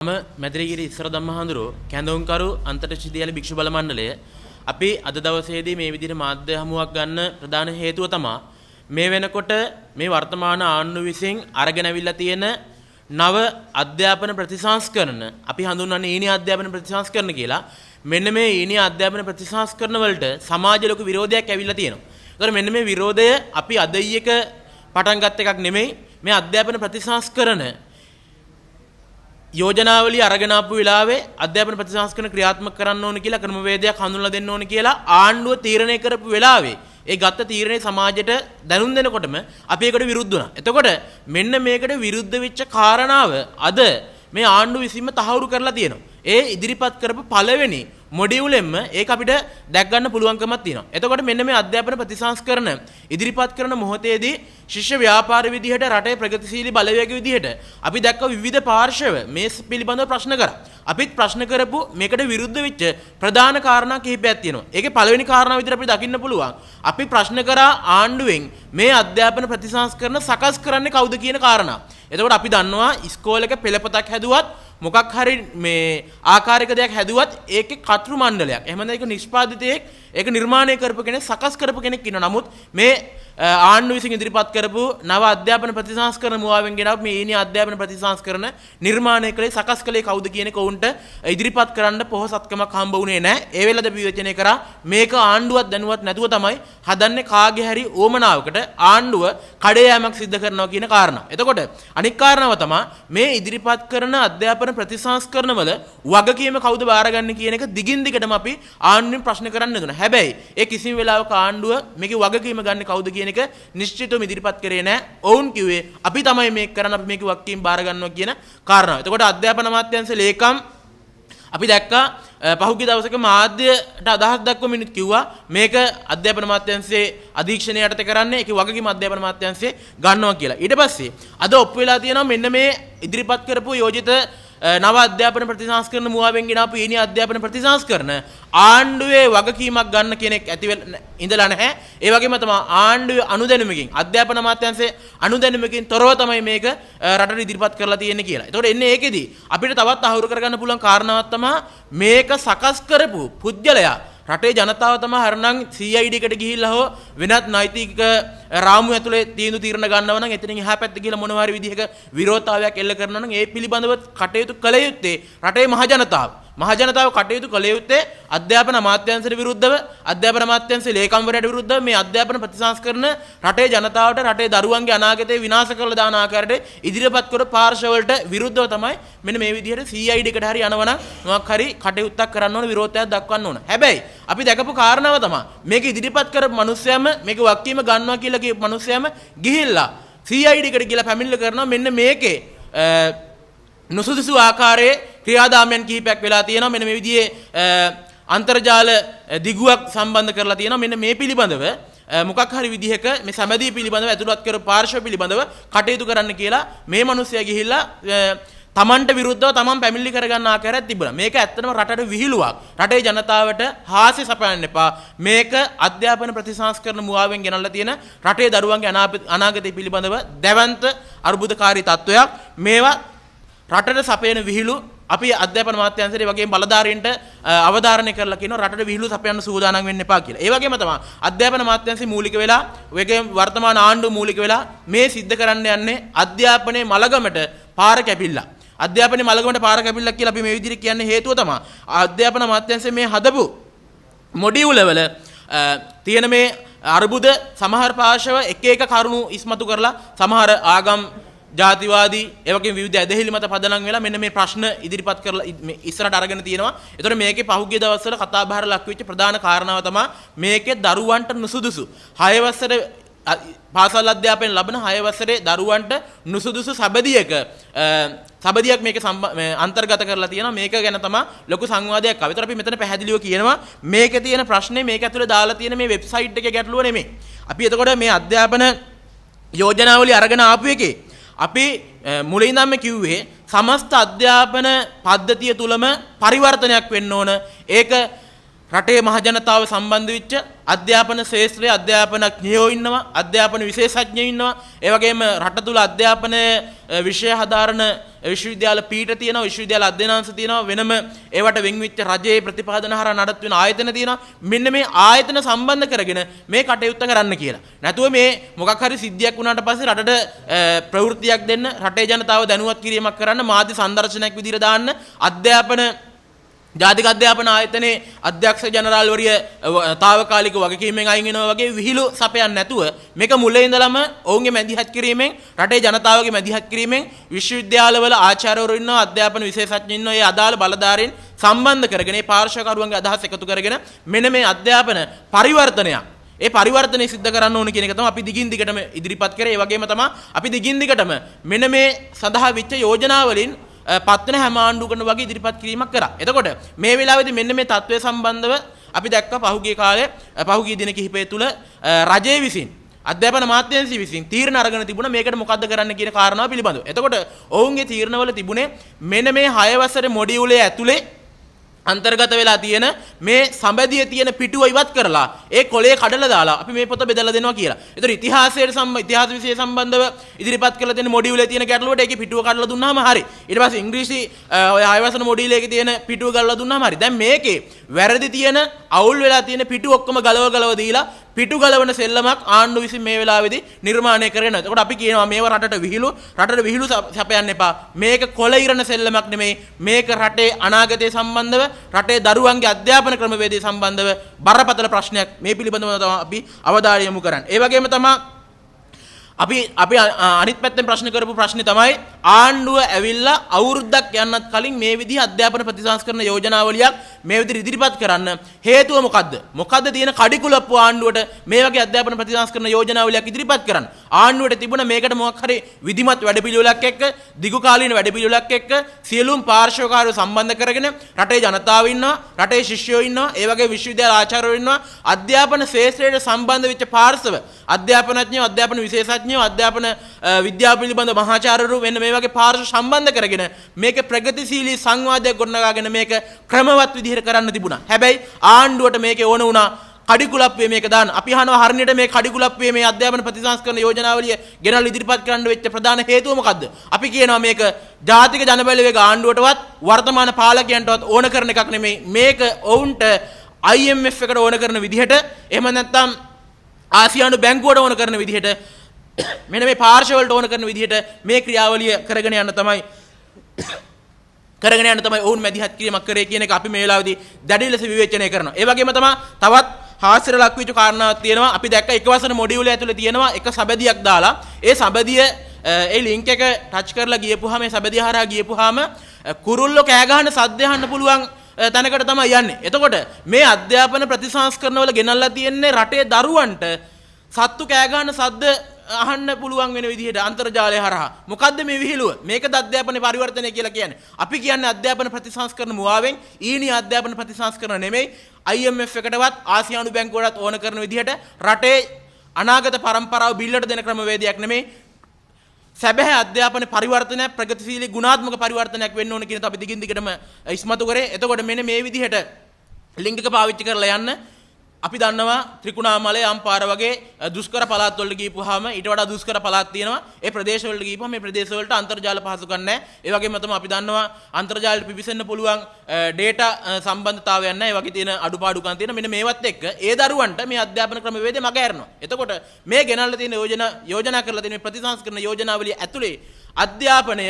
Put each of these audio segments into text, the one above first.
මැදිරිගිරි ඉස්සර ධම්මහඳුරෝ කැඳවුම්කරු අන්තර්ජාතික විද්‍යාලය භික්ෂු බල මණ්ඩලය අපි අද දවසේදී මේ විදිහට මාධ්‍ය හමුවක් ගන්න ප්‍රධාන හේතුව තමයි මේ වෙනකොට මේ වර්තමාන ආණ්ඩුව විසින් අරගෙන අවිල්ලා තියෙන නව අධ්‍යාපන ප්‍රතිසංස්කරණ අපි හඳුන්වන්නේ ඊනි අධ්‍යාපන ප්‍රතිසංස්කරණ කියලා. මෙන්න මේ ඊනි අධ්‍යාපන ප්‍රතිසංස්කරණ වලට සමාජ ලොකු විරෝධයක් ඇවිල්ලා තියෙනවා. ඒතර මෙන්න මේ විරෝධය අපි අද ඊයක පටන් ගත්ත එකක් නෙමෙයි. මේ අධ්‍යාපන ප්‍රතිසංස්කරණ යෝජනාවලිය අරගෙන ආපු වෙලාවේ අධ්‍යාපන ප්‍රතිසංස්කරණ ක්‍රියාත්මක කරන්න ඕන කියලා ක්‍රමවේදයක් හඳුන්වලා දෙන්න ඕන කියලා ආණ්ඩුව තීරණය කරපු වෙලාවේ ඒ ගත්ත තීරණේ සමාජයට දැනුම් දෙනකොටම අපි ඒකට විරුද්ධ වුණා. එතකොට මෙන්න මේකට විරුද්ධ වෙච්ච කාරණාව අද මේ ආණ්ඩුව විසින්ම තහවුරු කරලා තියෙනවා. ඒ ඉදිරිපත් කරපු පළවෙනි මොඩියුලෙන්ම ඒක අපිට දැක් ගන්න පුළුවන්කමක් තියෙනවා. එතකොට මෙන්න මේ අධ්‍යාපන ප්‍රතිසංස්කරණ ඉදිරිපත් කරන මොහොතේදී ශිෂ්‍ය ව්‍යාපාර විදිහට රටේ ප්‍රගතිශීලී බලවේග විදිහට අපි දැක්ක විවිධ පාර්ශව මේ පිළිබඳව ප්‍රශ්න කරා. අපිත් ප්‍රශ්න කරපු මේකට විරුද්ධ වෙච්ච ප්‍රධාන කාරණා කිහිපයක් තියෙනවා. ඒකේ පළවෙනි කාරණාව විදිහට අපිට දකින්න පුළුවන්. අපි ප්‍රශ්න කරා ආණ්ඩුවෙන් මේ අධ්‍යාපන ප්‍රතිසංස්කරණ සකස් කරන්නේ කවුද කියන කාරණා. එතකොට අපි දන්නවා ඉස්කෝලේක පෙළපතක් හැදුවත් මොකක් හරි මේ ආකාරයක දෙයක් හැදුවත් ඒකේ කර්තෘ මණ්ඩලයක්. එහෙම නැත්නම් ඒක නිෂ්පාදිතයෙක් ඒක නිර්මාණය කරපු කෙනෙක් සකස් කරපු කෙනෙක් ඉන්නවා. නමුත් මේ ආණ්ඩුව විසින් ඉදිරිපත් කරපු නව අධ්‍යාපන ප්‍රතිසංස්කරණ මුවාවෙන් ගෙනාවු මේ ඊනි අධ්‍යාපන ප්‍රතිසංස්කරණ නිර්මාණය කළේ සකස් කළේ කවුද කියන එක උන්ට ඉදිරිපත් කරන්න පොහසත්කමක් හම්බ වුණේ නැහැ. ඒ වෙලාවද විවේචනය කරා මේක ආණ්ඩුවක් දැනුවත් නැතුව තමයි හදන්නේ කාගේ හරි ඕමනාවකට ආණ්ඩුව කඩේ යෑමක් සිද්ධ කරනවා කියන කාරණා. එතකොට අනික් කාරණාව තමයි මේ ඉදිරිපත් කරන අධ්‍යාපන ප්‍රතිසංස්කරණ වල වගකීම කවුද බාරගන්නේ කියන එක දිගින් දිගටම අපි ආණ්ඩුවෙන් ප්‍රශ්න කරන්න දුන්නා. හැබැයි ඒ කිසිම වෙලාවක ආණ්ඩුව මේකේ වගකීම ගන්න කවුද කියන එක නිශ්චිතවම ඉදිරිපත් කරේ නැහැ. ඔවුන් කිව්වේ අපි තමයි මේක කරන්න අපි මේකේ වගකීම් බාර ගන්නවා කියන කාරණාව. එතකොට අධ්‍යාපන අමාත්‍යාංශ ලේකම් අපි දැක්කා පහුගිය දවසක මාධ්‍යයට අදහස් දක්වමින් කිව්වා මේක අධ්‍යාපන අමාත්‍යාංශයේ අධීක්ෂණය යටතේ කරන්නේ ඒකේ වගකීම අධ්‍යාපන අමාත්‍යාංශයේ ගන්නවා කියලා. ඊට පස්සේ අද ඔප්පු වෙලා තියෙනවා මෙන්න මේ ඉදිරිපත් කරපු යෝජිත නව අධ්‍යාපන ප්‍රතිසංස්කරණ මුවාවෙන් ගෙනාපු ඊනි අධ්‍යාපන ප්‍රතිසංස්කරණ ආණ්ඩුවේ වගකීමක් ගන්න කෙනෙක් ඇති ඉඳලා නැහැ. ඒ වගේම තමයි ආණ්ඩුවේ අනුදැනුමකින් අධ්‍යාපන අමාත්‍යාංශයේ අනුදැනුමකින් තොරව තමයි මේක රටට ඉදිරිපත් කරලා තියෙන්නේ කියලා. ඒතකොට එන්නේ ඒකෙදි අපිට තවත් අහුරු කරගන්න පුළුවන් කාරණාවක් තමයි මේක සකස් කරපු පුද්ගලයා රටේ ජනතාව තමයි හරනම් CID එකට ගිහිල්ලා හෝ වෙනත් නෛතික රාමුව ඇතුලේ තීරණ ගන්නවා නම් එතනින් එහා පැත්ත ගිහිල්ලා මොනවා හරි විදිහක විරෝධතාවයක් එල්ල කරනවා නම් ඒ පිළිබඳව කටයුතු කළ යුත්තේ රටේ මහ ජනතාව කටයුතු කළ යුත්තේ අධ්‍යාපන අමාත්‍යාංශයට විරුද්ධව අධ්‍යාපන අමාත්‍යාංශයේ ලේකම්වරයාට විරුද්ධව මේ අධ්‍යාපන ප්‍රතිසංස්කරණ රටේ ජනතාවට රටේ දරුවන්ගේ අනාගතය විනාශ කරලා දාන ආකාරයට ඉදිරිපත් කර පාර්ශවවලට විරුද්ධව තමයි මෙන්න මේ විදිහට CID එකට හරි යනවා නම් මොකක් හරි කටයුත්තක් කරන්න ඕන විරෝධයක් දක්වන්න ඕන. හැබැයි අපි දැකපු කාරණාව තමයි මේක ඉදිරිපත් කරපු මිනිස්සයම මේක වක්කීම ගන්නවා කියලා කියපු මිනිස්සයම ගිහිල්ලා CID එකට ගිහලා පැමිණිලි කරනවා මෙන්න මේකේ නුසුදුසු ආකාරයේ ක්‍රියාදාමයන් කිහිපයක් වෙලා තියෙනවා. මෙන්න මේ විදිහේ අන්තර්ජාල දිගුවක් සම්බන්ධ කරලා තියෙනවා. මෙන්න මේ පිළිබඳව මොකක් හරි විදිහක මේ සමැදී පිළිබඳව ඇතුළත් කරපු පාර්ශ්ව පිළිබඳව කටයුතු කරන්න කියලා මේ මිනිස්සයා ගිහිල්ලා තමන්ට විරුද්ධව තමන් පැමිණිලි කරගන්න ආකාරයක් තිබුණා. මේක ඇත්තටම රටට විහිළුවක්. රටේ ජනතාවට හාස්‍ය සපයන්න එපා. මේක අධ්‍යාපන ප්‍රතිසංස්කරණ මුවාවෙන් ගෙනල්ලා තියෙන රටේ දරුවන්ගේ අනාගතය පිළිබඳව දැවැන්ත අර්බුදකාරී තත්වයක්. මේවා රටට සපයන විහිළු අපි අධ්‍යාපන අමාත්‍යාංශයේ වගේම බලධාරීන්ට අවධාරණය කරලා කියනවා රටට විහිළු සපයන්න සූදානම් වෙන්න එපා කියලා. ඒ වගේම තමයි අධ්‍යාපන අමාත්‍යාංශය මූලික වෙලා වගේම වර්තමාන ආණ්ඩුව මූලික වෙලා මේ සිද්ධ කරන්න යන්නේ අධ්‍යාපනයේ මලගමට පාර කැපිල්ල. අධ්‍යාපනයේ මලගමට පාර කැපිල්ලක් කියලා අපි මේ විදිහට කියන්නේ හේතුව තමයි අධ්‍යාපන අමාත්‍යාංශයේ මේ හදපු මොඩියුලවල තියෙන මේ අර්බුද සමහර පාර්ශව එක කරුණු ඉස්මතු කරලා සමහර ආගම් ජාතිවාදී ඒ වගේම විවිධ ඇදහිලි මත පදනම් වෙලා මෙන්න මේ ප්‍රශ්න ඉදිරිපත් කරලා ඉස්සරහට අරගෙන තියෙනවා. ඒතකොට මේකේ පහුගිය දවස්වල කතා බහට ලක් වෙච්ච ප්‍රධාන කාරණාව තමයි මේකේ දරුවන්ට නුසුදුසු 6 වසර පාසල් අධ්‍යාපනය ලබන 6 වසරේ දරුවන්ට නුසුදුසු සබදියක් මේක අන්තර්ගත කරලා තියෙනවා. මේක ගැන තමයි ලොකු සංවාදයක් ආවේ. ඒතර අපි මෙතන පැහැදිලිව කියනවා මේකේ තියෙන ප්‍රශ්නේ මේක ඇතුලේ දාලා තියෙන මේ වෙබ්සයිට් එකේ ගැටලුව නෙමෙයි. අපි එතකොට මේ අධ්‍යාපන යෝජනාවලිය අරගෙන ආපු එකේ අපි මුලින්දම කිව්වේ සමස්ත අධ්‍යාපන පද්ධතිය තුලම පරිවර්තනයක් වෙන්න ඕන. ඒක රටේ මහ ජනතාව සම්බන්ධ වෙච්ච අධ්‍යාපන ශාස්ත්‍රයේ අධ්‍යාපනඥයෝ ඉන්නවා, අධ්‍යාපන විශේෂඥයෝ ඉන්නවා. ඒ වගේම රට තුල අධ්‍යාපන විෂය හදාරන විශ්වවිද්‍යාල පීඨ තියෙනවා, විශ්වවිද්‍යාල අධ්‍යනාංශ තියෙනවා, වෙනම ඒවට වෙන්විච්ච රජයේ ප්‍රතිපාදන හරහා නඩත්තු වෙන ආයතන තියෙනවා. මෙන්න මේ ආයතන සම්බන්ධ කරගෙන මේ කටයුත්ත කරන්න කියලා. නැතුව මේ මොකක් හරි සිද්ධියක් වුණාට පස්සේ රටට ප්‍රවෘත්තියක් දෙන්න, රටේ ජනතාව දැනුවත් කිරීමක් කරන්න, මාධ්‍ය සංදර්ශනයක් විදිහට දාන්න, අධ්‍යාපන ජාතික අධ්‍යාපන ආයතනයේ අධ්‍යක්ෂ ජනරාල්වරිය తాවකාලික වගකීමෙන් අයින් වෙනවා වගේ විහිළු සපයන්නේ නැතුව මේක මුලින් ඉඳලම ඔවුන්ගේ මැදිහත් කිරීමෙන්, රටේ ජනතාවගේ මැදිහත් කිරීමෙන් විශ්වවිද්‍යාලවල ආචාර්යවරු ඉන්නවා, අධ්‍යාපන විශේෂඥයෝ ඉන්නවා, ඒ අදාළ බලධාරීන් සම්බන්ධ කරගෙන, ඒ පාර්ශවකරුවන්ගේ අදහස් එකතු කරගෙන මෙන්න මේ අධ්‍යාපන පරිවර්තනයක්, ඒ පරිවර්තනය සිද්ධ කරන්න ඕන කියන එක තමයි අපි දිගින් දිගටම ඉදිරිපත් කරේ. ඒ වගේම තමයි අපි දිගින් දිගටම මෙන්න මේ සඳහා විච්ච යෝජනා වලින් පත්වන හැම ආණ්ඩුවකටම වගේ ඉදිරිපත් කිරීමක් කරා. එතකොට මේ වෙලාවේදී මෙන්න මේ තත්ත්වය සම්බන්ධව අපි දැක්ක පහුගිය කාලේ පහුගිය දින කිහිපය තුල රජයේ විසින් අධ්‍යාපන අමාත්‍යාංශය විසින් තීරණ අරගෙන තිබුණා මේකට මොකද්ද කරන්න කියන කාරණාව පිළිබඳව. එතකොට ඔවුන්ගේ තීරණවල තිබුණේ මෙන්න මේ 6 වසරේ මොඩියුලේ ඇතුලේ අන්තර්ගත වෙලා තියෙන මේ සම්බදියේ තියෙන පිටුව ඉවත් කරලා ඒ කොලේ කඩලා දාලා අපි මේ පොත බෙදලා දෙනවා කියලා. ඒතර ඉතිහාස විෂය සම්බන්ධව ඉදිරිපත් කරලා තියෙන මොඩියුලේ තියෙන ගැටලුවට ඒකේ පිටුව කඩලා දුන්නාම හරි. ඊට පස්සේ ඉංග්‍රීසි ඔය 6 වසර මොඩියුලේ එකේ තියෙන පිටුව ගලලා දුන්නාම හරි. දැන් මේකේ වැරදි තියෙන අවුල් වෙලා තියෙන පිටුව ඔක්කොම ගලව දීලා පිටු ගලවන සෙල්ලමක් ආණ්ඩුව විසින් මේ වෙලාවේදී නිර්මාණය කරගෙන. එතකොට අපි කියනවා මේව රටට විහිළු සපයන්න එපා. මේක කොළ ඉරන සෙල්ලමක් නෙමෙයි. මේක රටේ අනාගතය සම්බන්ධව, රටේ දරුවන්ගේ අධ්‍යාපන ක්‍රමවේදය සම්බන්ධව බරපතල ප්‍රශ්නයක්. මේ පිළිබඳව තමයි අපි අවධානය යොමු කරන්නේ. ඒ වගේම තමයි අපි අනිත් පැත්තෙන් ප්‍රශ්න කරපු ප්‍රශ්නේ තමයි ආණ්ඩුව ඇවිල්ලා අවුරුද්දක් යන්නත් කලින් මේ විදිහ අධ්‍යාපන ප්‍රතිසංස්කරණ යෝජනාවලියක් මේ විදිහට ඉදිරිපත් කරන්න හේතුව මොකද්ද? මොකද්ද තියෙන කඩිකුලප්පු ආණ්ඩුවට මේ වගේ අධ්‍යාපන ප්‍රතිසංස්කරණ යෝජනාවලියක් ඉදිරිපත් කරන්න? ආණ්ඩුවට තිබුණ මේකට මොකක් හරි විධිමත් වැඩපිළිවෙලක් එක්ක, දිගු කාලීන වැඩපිළිවෙලක් එක්ක සියලුම පාර්ශ්වකාරයෝ සම්බන්ධ කරගෙන රටේ ජනතාව ඉන්නවා, රටේ ශිෂ්‍යයෝ ඉන්නවා, ඒ වගේ විශ්වවිද්‍යාල ආචාර්යවරු ඉන්නවා, අධ්‍යාපන ශාස්ත්‍රයට සම්බන්ධ වෙච්ච පාර්ශව අධ්‍යාපනඥයෝ, අධ්‍යාපන විශේෂඥයෝ, අධ්‍යාපන විද්‍යාව පිළිබඳ මහාචාර්යවරු වෙන මේ වගේ පාර්ශ්ව සම්බන්ධ කරගෙන මේක ප්‍රගතිශීලී සංවාදයක් ගොඩනගාගෙන මේක ක්‍රමවත් විදිහට කරන්න තිබුණා. හැබැයි ආණ්ඩුවට මේකේ ඕන වුණා කඩිකුලප්පුවේ මේක දාන්න. අපි අහනවා හරියට මේ කඩිකුලප්පුවේ මේ අධ්‍යාපන ප්‍රතිසංස්කරණ යෝජනාවලිය ගෙනල්ලා ඉදිරිපත් කරන්න වෙච්ච ප්‍රධාන හේතුව මොකද්ද? අපි කියනවා මේක ජාතික ජනබලවේග ආණ්ඩුවටවත් වර්තමාන පාලකයන්ටවත් ඕන කරන එකක් නෙමෙයි. මේක ඔවුන්ට IMF එකට ඕන කරන විදිහට, එහෙම නැත්නම් ආසියානු බැංකුවට ඕන කරන විදිහට, මෙන්න මේ පාර්ශවවලට ඕන කරන විදිහට මේ ක්‍රියාවලිය කරගෙන යන්න තමයි ඔවුන් මැදිහත් කිරීමක් කරේ කියන එක අපි මේ වෙලාවේදී දැඩි ලෙස විවේචනය කරනවා. ඒ වගේම තමයි තවත් හාස්‍යර ලක් වෙච්ච කාරණාවක් තියෙනවා. අපි දැක්ක එක වසර මොඩියුලේ ඇතුලේ තියෙනවා එක සබදියක් දාලා. ඒ සබදිය ඒ ලින්ක් එක ටච් කරලා ගියපුවාම මේ සබදිය හරහා ගියපුවාම කුරුල්ලෝ කෑ ගහන සද්ද අහන්න පුළුවන් තැනකට තමයි යන්නේ. එතකොට මේ අධ්‍යාපන ප්‍රතිසංස්කරණ වල ගෙනල්ලා තියෙන්නේ රටේ දරුවන්ට සත්තු කෑ ගහන සද්ද අහන්න පුළුවන් වෙන විදිහට අන්තර්ජාලය හරහා. මොකද්ද මේ විහිළුව? මේකද අධ්‍යාපනයේ පරිවර්තනය කියලා කියන්නේ. අපි කියන්නේ අධ්‍යාපන ප්‍රතිසංස්කරණ මුවාවෙන් ඊනි අධ්‍යාපන ප්‍රතිසංස්කරණ නෙමෙයි. IMF එකටවත් ආසියානු බැංකුවටත් ඕන කරන විදිහට රටේ අනාගත පරම්පරාව බිල්ලට දෙන ක්‍රමවේදයක් නෙමෙයි. සැබෑ අධ්‍යාපන පරිවර්තනයක්, ප්‍රගතිශීලී ගුණාත්මක පරිවර්තනයක් වෙන්න ඕන කියන අපි දිගින් දිගටම ඉස්මතු කරේ. එතකොට මෙන්න මේ විදිහට ලින්ක් එක පාවිච්චි කරලා යන්න. අපි දන්නවා ත්‍රිකුණාමලය අම්පාර වගේ දුෂ්කර පළාත් වලට ගිහපුවාම ඊට වඩා දුෂ්කර පළාත් තියෙනවා. ඒ ප්‍රදේශ වලට ගිහපුවාම මේ ප්‍රදේශ වලට අන්තර්ජාල පහසුකම් නැහැ. ඒ වගේම තමයි අපි දන්නවා අන්තර්ජාලයට පිවිසෙන්න පුළුවන් ඩේටා සම්බන්ධතාවයන් නැහැ. ඒ වගේ තියෙන අඩුපාඩුකම් තියෙන. මෙන්න මේවත් එක්ක ඒ දරුවන්ට මේ අධ්‍යාපන ක්‍රමවේදය මග ඇරෙනවා. එතකොට මේ ගෙනල්ලා තියෙන යෝජනා කරලා තියෙන ප්‍රතිසංස්කරණ යෝජනාවලිය ඇතුලේ අධ්‍යාපනය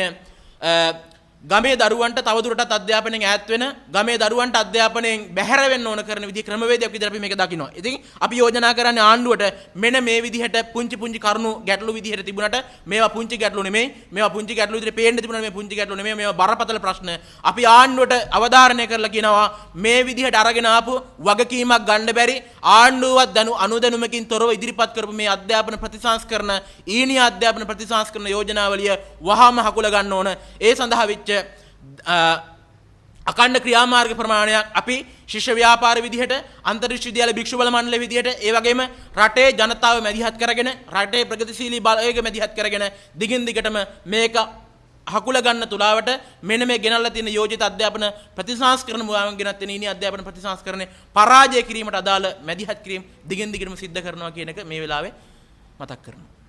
ගමේ දරුවන්ට තවදුරටත් අධ්‍යාපනයෙන් ඈත් වෙන, ගමේ දරුවන්ට අධ්‍යාපනයෙන් බැහැර වෙන්න ඕන කරන විදිහ ක්‍රමවේදයක් විදිහට අපි මේක දකිනවා. ඉතින් අපි යෝජනා කරන්නේ ආණ්ඩුවට මෙන්න මේ විදිහට පුංචි කරුණු ගැටලු විදිහට තිබුණාට මේවා පුංචි ගැටලු නෙමෙයි. මේවා පුංචි ගැටලු විදිහට පේන්න තිබුණා මේ පුංචි ගැටලු නෙමෙයි. මේවා බරපතල ප්‍රශ්න. අපි ආණ්ඩුවට අවධාරණය කරලා කියනවා මේ විදිහට අරගෙන ආපු වගකීමක් ගන්න බැරි ආණ්ඩුවත් අනුදැනුමකින් තොරව ඉදිරිපත් කරපු මේ අධ්‍යාපන ප්‍රතිසංස්කරණ ඊනිය අධ්‍යාපන ප්‍රතිසංස්කරණ යෝජනාවලිය වහාම හකුල ගන්න ඕන. ඒ සඳහා අකණ්ඩ ක්‍රියාමාර්ග ප්‍රමාණයක් අපි ශිෂ්‍ය ව්‍යාපාර විදිහට, අන්තර් විශ්වවිද්‍යාල භික්ෂු බල මණ්ඩල විදිහට, ඒ වගේම රටේ ජනතාව මැදිහත් කරගෙන, රටේ ප්‍රගතිශීලී බලවේග මැදිහත් කරගෙන දිගින් දිගටම මේක හකුල ගන්න තුලාවට මෙන්න මේ ගෙනල්ලා තියෙන යෝජිත අධ්‍යාපන ප්‍රතිසංස්කරණ මුවාවෙන් ගෙනත් තියෙන ඉනි අධ්‍යාපන ප්‍රතිසංස්කරණේ පරාජය කිරීමට අදාළ මැදිහත් කිරීම දිගින් දිගටම සිද්ධ කරනවා කියන එක මේ වෙලාවේ මතක් කරනවා.